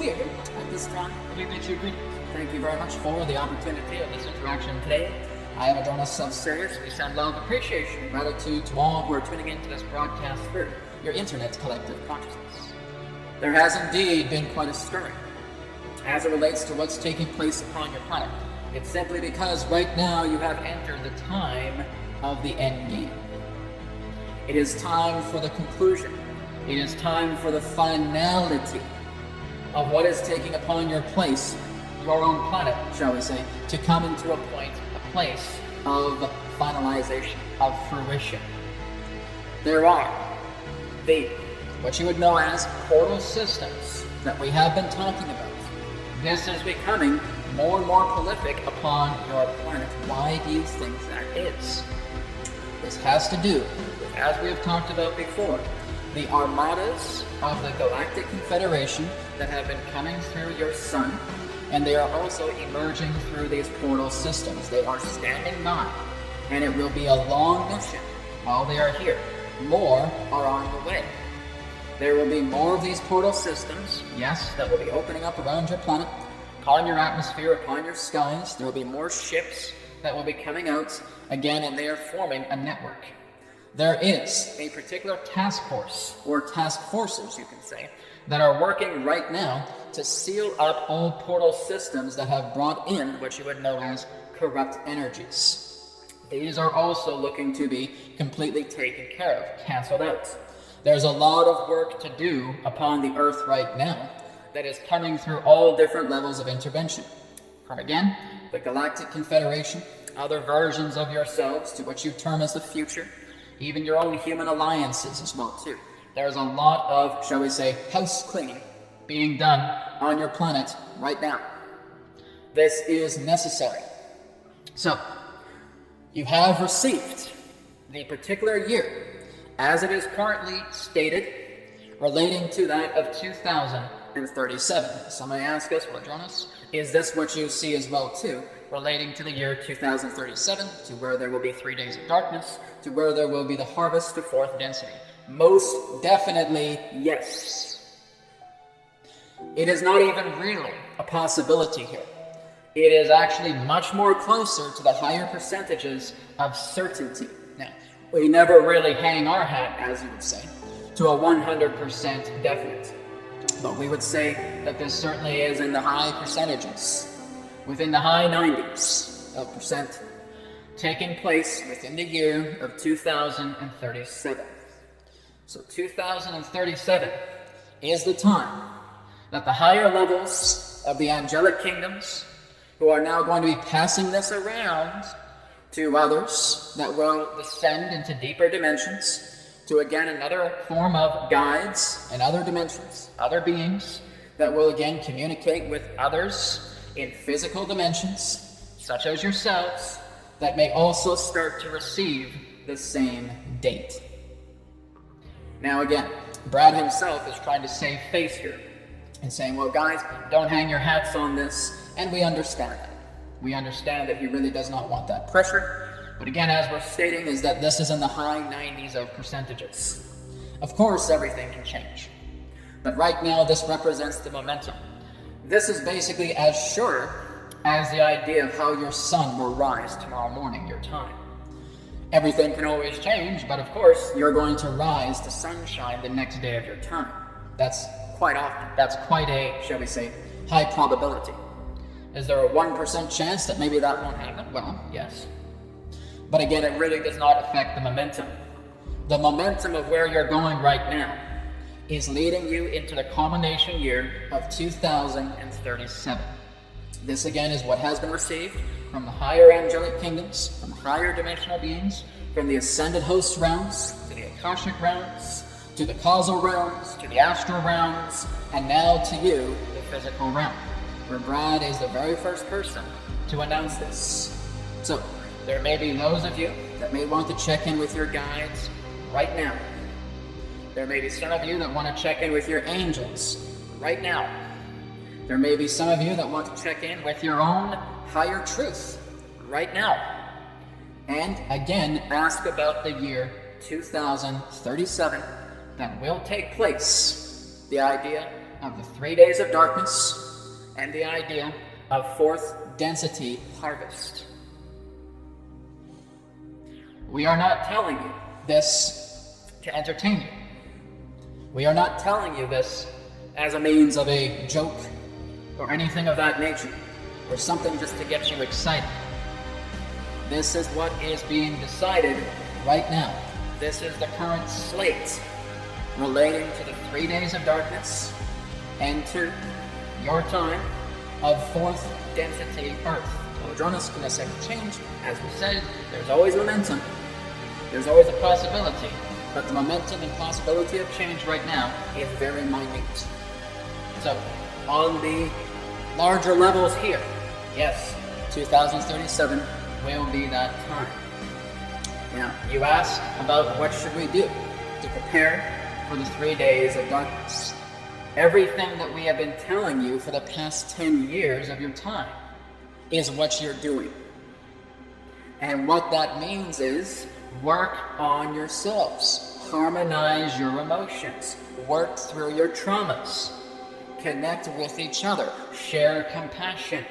clear at this time. We bid you good. Thank you very much for the opportunity of this interaction today. I am Adronis of Sirius. We send love, appreciation, gratitude to all who are tuning into this broadcast through your internet collective consciousness. There has indeed been quite a stirring as it relates to what's taking place upon your planet. It's simply because right now you have entered the time of the end game. It is time for the conclusion. It is time for the finality of what is taking upon your place, your own planet, shall we say, to come into a place of finalization, of fruition. There are what you would know as portal systems that we have been talking about. This is becoming more and more prolific upon your planet. Why do you think that is? This has to do with, as we have talked about before, the armadas of the Galactic Confederation that have been coming through your sun, and they are also emerging through these portal systems. They are standing by, and it will be a long mission while they are here. More are on the way. There will be more of these portal systems, yes, that will be opening up around your planet, upon your atmosphere, upon your skies. There will be more ships that will be coming out again, and they are forming a network. There is a particular task force, or task forces, you can say, that are working right now to seal up all portal systems that have brought in what you would know as corrupt energies. These are also looking to be completely taken care of, canceled out. There's a lot of work to do upon the Earth right now that is coming through all different levels of intervention. From, again, the Galactic Confederation, other versions of yourselves to what you term as the future, even your own human alliances as well too. There's a lot of, shall we say, house cleaning being done on your planet right now. This is necessary. So, you have received the particular year, as it is currently stated, relating to that of 2037. Some may ask us, well, Adronis, is this what you see as well too, relating to the year 2037, to where there will be 3 days of darkness, to where there will be the harvest of fourth density? Most definitely, yes. It is not even really a possibility here. It is actually much more closer to the higher percentages of certainty. Now, we never really hang our hat, as you would say, to a 100% definite. But we would say that this certainly is in the high percentages, within the high 90s of percent, taking place within the year of 2037. So 2037 is the time that the higher levels of the angelic kingdoms, who are now going to be passing this around to others that will descend into deeper dimensions, to again another form of guides in other dimensions, other beings that will again communicate with others in physical dimensions, such as yourselves, that may also start to receive the same date. Now again, Brad himself is trying to save face here and saying, well guys, don't hang your hats on this, and we understand that. We understand that he really does not want that pressure. But again, as we're stating, is that this is in the high 90s of percentages. Of course, everything can change. But right now, this represents the momentum. This is basically as sure as the idea of how your sun will rise tomorrow morning, your time. Everything can always change, but of course, you're going to rise to sunshine the next day of your time. That's quite often. That's quite a, shall we say, high probability. Is there a 1% chance that maybe that won't happen? Well, yes. But again, it really does not affect the momentum. The momentum of where you're going right now is leading you into the culmination year of 2037. This again is what has been received from the higher angelic kingdoms, from higher dimensional beings, from the ascended host realms, to the Akashic realms, to the causal realms, to the astral realms, and now to you, the physical realm, where Brad is the very first person to announce this. So, there may be those of you that may want to check in with your guides right now. There may be some of you that want to check in with your angels right now. There may be some of you that want to check in with your own higher truth right now. And again, ask about the year 2037 that will take place. The idea of the 3 days of darkness and the idea of fourth density harvest. We are not telling you this to entertain you. We are not telling you this as a means of a joke or anything of that nature, or something just to get you excited. This is what is being decided right now. This is the current slate relating to the 3 days of darkness and to your time of fourth density Earth. Adronis can accept change. As we said, there's always momentum. There's always a possibility. But the momentum and possibility of change right now is very minute. So, on the larger levels here, yes, 2037 will be that time. Now, you ask about what should we do to prepare for the 3 days of darkness. Everything that we have been telling you for the past 10 years of your time is what you're doing. And what that means is work on yourselves. Harmonize your emotions. Work through your traumas. Connect with each other. Share compassion.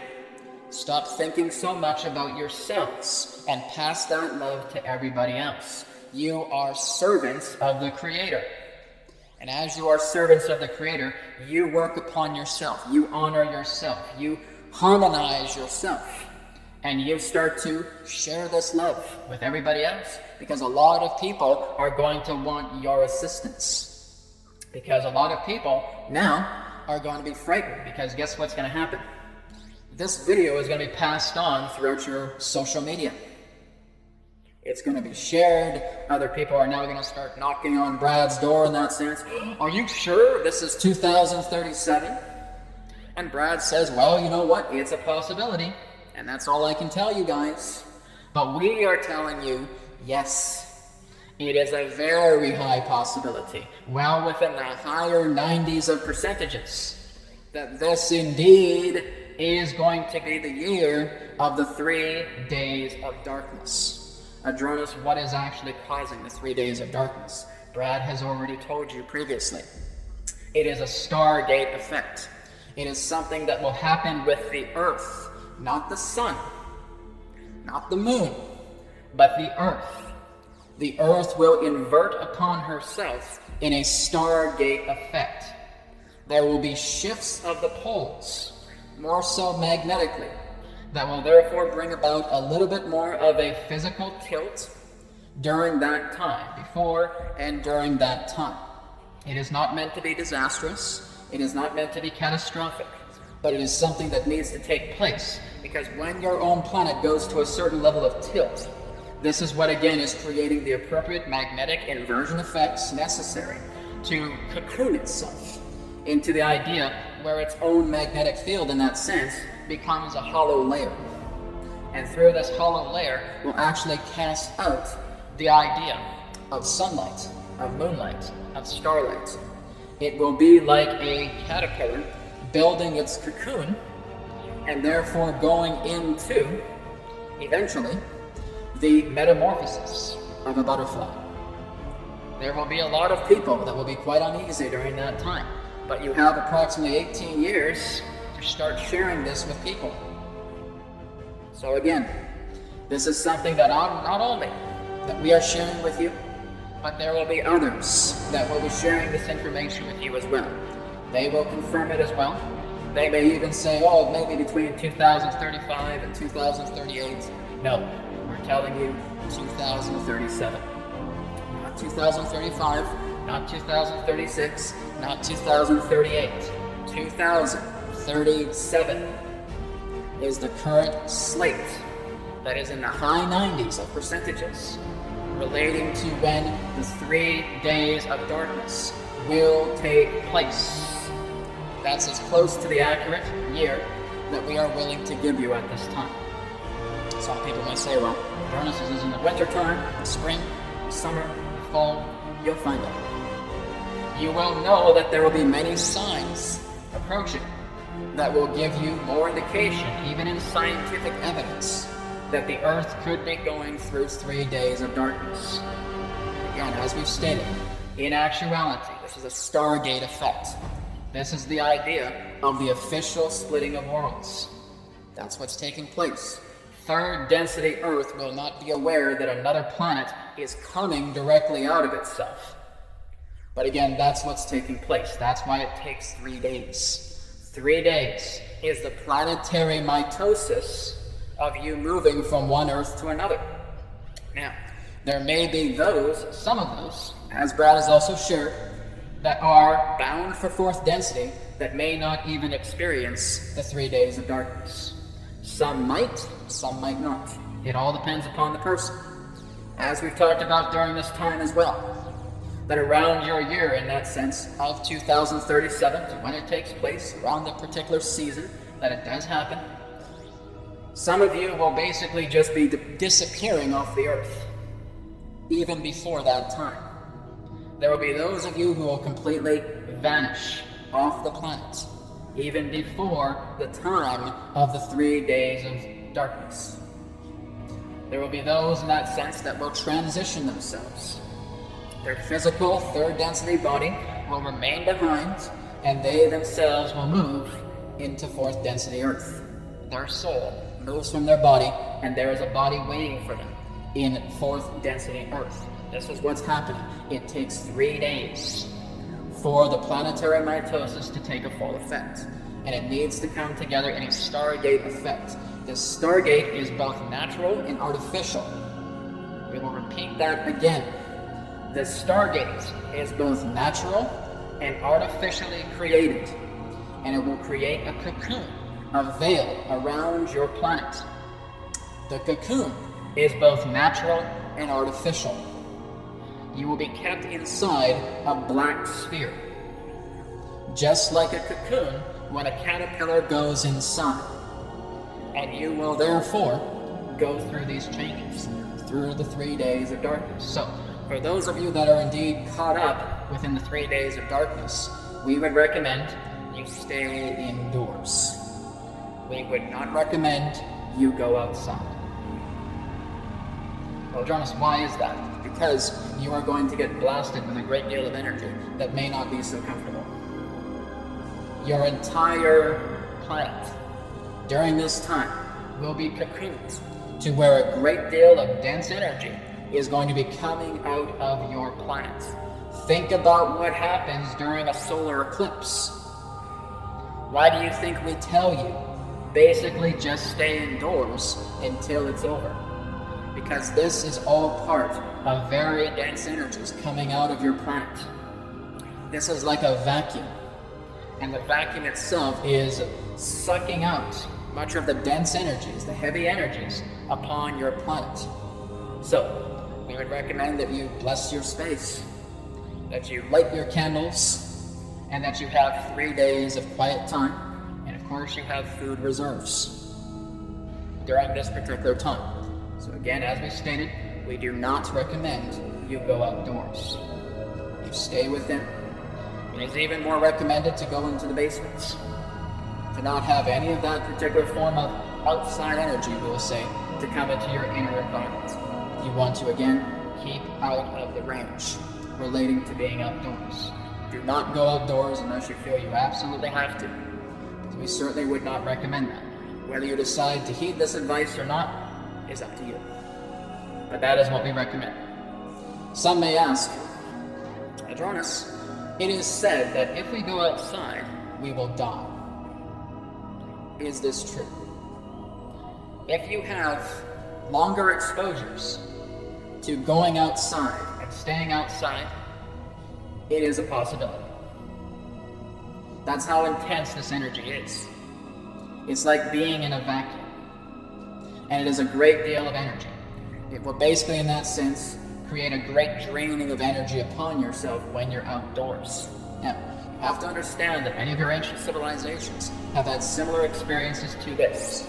Stop thinking so much about yourselves and pass that love to everybody else. You are servants of the Creator. And as you are servants of the Creator, you work upon yourself. You honor yourself. You harmonize yourself. And you start to share this love with everybody else, because a lot of people are going to want your assistance. Because a lot of people now are going to be frightened, because guess what's going to happen? This video is going to be passed on throughout your social media. It's going to be shared. Other people are now going to start knocking on Brad's door in that sense. Are you sure this is 2037? And Brad says, well, you know what? It's a possibility. And that's all I can tell you guys. But we are telling you, yes, it is a very high possibility, well within the higher 90s of percentages, that this indeed is going to be the year of the 3 days of darkness. Adronis, what is actually causing the 3 days of darkness? Brad has already told you previously. It is a Stargate effect. It is something that will happen with the Earth. Not the sun, not the moon, but the Earth. The Earth will invert upon herself in a Stargate effect. There will be shifts of the poles, more so magnetically, that will therefore bring about a little bit more of a physical tilt during that time, before and during that time. It is not meant to be disastrous. It is not meant to be catastrophic. But it is something that needs to take place, because when your own planet goes to a certain level of tilt, this is what again is creating the appropriate magnetic inversion effects necessary to cocoon itself into the idea where its own magnetic field in that sense becomes a hollow layer. And through this hollow layer will actually cast out the idea of sunlight, of moonlight, of starlight. It will be like a caterpillar building its cocoon, and therefore going into, eventually, the metamorphosis of a butterfly. There will be a lot of people that will be quite uneasy during that time, but you have approximately 18 years to start sharing this with people. So again, this is something that not only that we are sharing with you, but there will be others that will be sharing this information with you as well. They will confirm it as well. They may even say, oh, maybe between 2035 and 2038. No, we're telling you 2037. Not 2035, not 2036, not 2038. 2037 is the current slate that is in the high 90s of percentages relating to when the 3 days of darkness will take place. That's as close to the accurate year that we are willing to give you at this time. Some people may say, well, Adronis is in the winter time, the spring, the summer, the fall. You'll find out. You will know that there will be many signs approaching that will give you more indication, even in scientific evidence, that the Earth could be going through 3 days of darkness. Again, as we've stated, in actuality, this is a Stargate effect. This is the idea of the official splitting of worlds. That's what's taking place. Third density Earth will not be aware that another planet is coming directly out of itself. But again, that's what's taking place. That's why it takes 3 days. 3 days is the planetary mitosis of you moving from one Earth to another. Now, there may be those, some of those, as Brad has also shared, that are bound for fourth density that may not even experience the 3 days of darkness. Some might not. It all depends upon the person. As we've talked about during this time as well, that around your year, in that sense, of 2037, when it takes place, around the particular season that it does happen, some of you will basically just be disappearing off the Earth, even before that time. There will be those of you who will completely vanish off the planet, even before the time of the 3 days of darkness. There will be those in that sense that will transition themselves. Their physical third density body will remain behind, and they themselves will move into fourth density Earth. Their soul moves from their body, and there is a body waiting for them in fourth density Earth. This is what's happening. It takes 3 days for the planetary mitosis to take a full effect, and it needs to come together in a stargate effect. This stargate is both natural and artificial. We will repeat that again. The stargate is both natural and artificially created, and it will create a cocoon, a veil around your planet. The cocoon is both natural and artificial. You will be kept inside a black sphere, just like a cocoon when a caterpillar goes inside. And you will therefore go through these changes, through the 3 days of darkness. So, for those of you that are indeed caught up within the 3 days of darkness, we would recommend you stay indoors. We would not recommend you go outside. Well, Adronis, why is that? Because you are going to get blasted with a great deal of energy that may not be so comfortable. Your entire planet during this time will be cocooned to where a great deal of dense energy is going to be coming out of your planet. Think about what happens during a solar eclipse. Why do you think we tell you, basically just stay indoors until it's over? Because this is all part of very dense energies coming out of your planet. This is like a vacuum, and the vacuum itself is sucking out much of the dense energies, the heavy energies, upon your planet. So, we would recommend that you bless your space, that you light your candles, and that you have 3 days of quiet time, and of course you have food reserves during this particular time. So again, as we stated, we do not recommend you go outdoors. You stay within. It is even more recommended to go into the basements, to not have any of that particular form of outside energy, we will say, to come into your inner environment. You want to, again, keep out of the range relating to being outdoors. Do not go outdoors unless you feel you absolutely have to. We certainly would not recommend that. Whether you decide to heed this advice or not is up to you. But that is what we recommend. Some may ask, Adronis, it is said that if we go outside, we will die. Is this true? If you have longer exposures to going outside and staying outside, it is a possibility. That's how intense this energy is. It's like being in a vacuum, and it is a great deal of energy. It will basically, in that sense, create a great draining of energy upon yourself when you're outdoors. Now, you have to understand that many of your ancient civilizations have had similar experiences to this.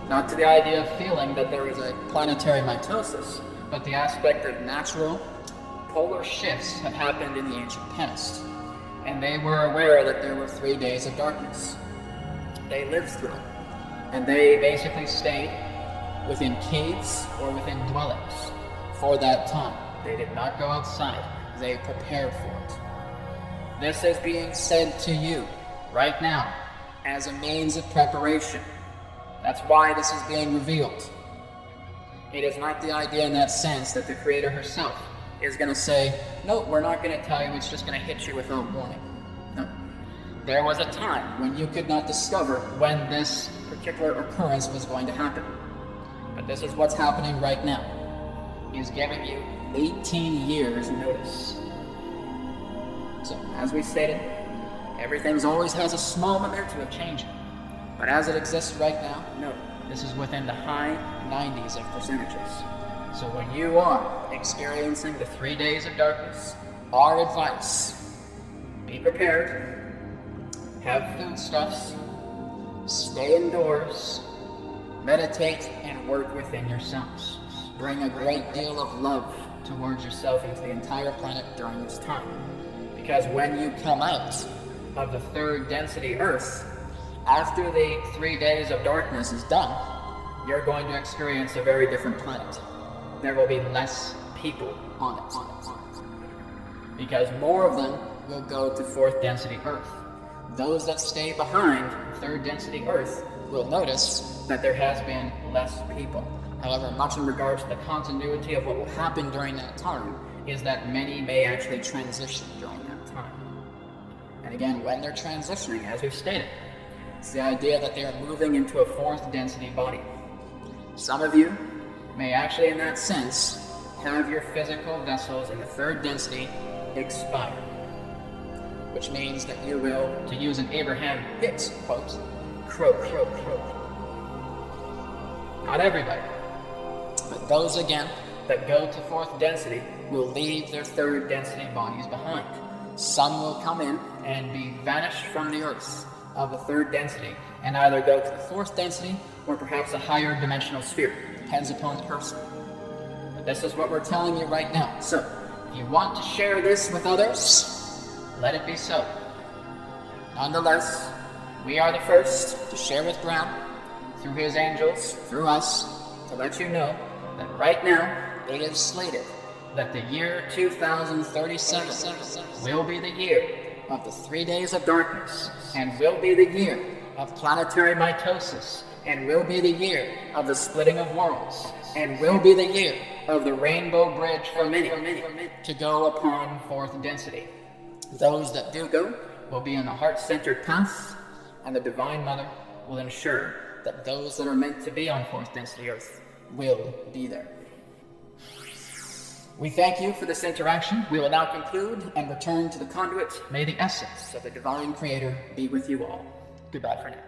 Not to the idea of feeling that there is a planetary mitosis, but the aspect of natural polar shifts have happened in the ancient past. And they were aware that there were 3 days of darkness. They lived through it. And they basically stayed within caves or within dwellings for that time. They did not go outside. They prepared for it. This is being said to you right now as a means of preparation. That's why this is being revealed. It is not the idea in that sense that the Creator herself is going to say, no, we're not going to tell you, it's just going to hit you without warning. No. There was a time when you could not discover when this particular occurrence was going to happen. But this is what's happening right now. He's giving you 18 years notice. So, as we stated, everything always has a small momentum of changing. But as it exists right now, no, this is within the high 90s of percentages. So when you are experiencing the 3 days of darkness, our advice, be prepared, have foodstuffs, stay indoors, meditate, and work within yourselves. Bring a great deal of love towards yourself and to the entire planet during this time. Because when you come out of the third density Earth, after the 3 days of darkness is done, you're going to experience a very different planet. There will be less people on it. Because more of them will go to fourth density Earth. Those that stay behind third density Earth will notice that there has been less people. However, much in regards to the continuity of what will happen during that time is that many may actually transition during that time. And again, when they're transitioning, as we've stated, it's the idea that they are moving into a fourth density body. Some of you may actually, in that sense, have your physical vessels in the third density expire. Which means that you will, to use an Abraham Hicks quote, croak. Not everybody, but those again that go to fourth density will leave their third density bodies behind. Some will come in and be vanished from the earth of the third density and either go to the fourth density or perhaps a higher dimensional sphere. Depends upon the person. But this is what we're telling you right now. So, if you want to share this with others, let it be so. Nonetheless, we are the first to share with Brown, through his angels, through us, to let you know that right now it is slated that the year 2037 will be the year of the 3 days of darkness, and will be the year of planetary mitosis, and will be the year of the splitting of worlds, and will be the year of the rainbow bridge for many to go upon fourth density. Those that do go will be on the heart-centered path, and the Divine Mother will ensure that those that are meant to be on fourth density Earth will be there. We thank you for this interaction. We will now conclude and return to the conduit. May the essence of the Divine Creator be with you all. Goodbye for now.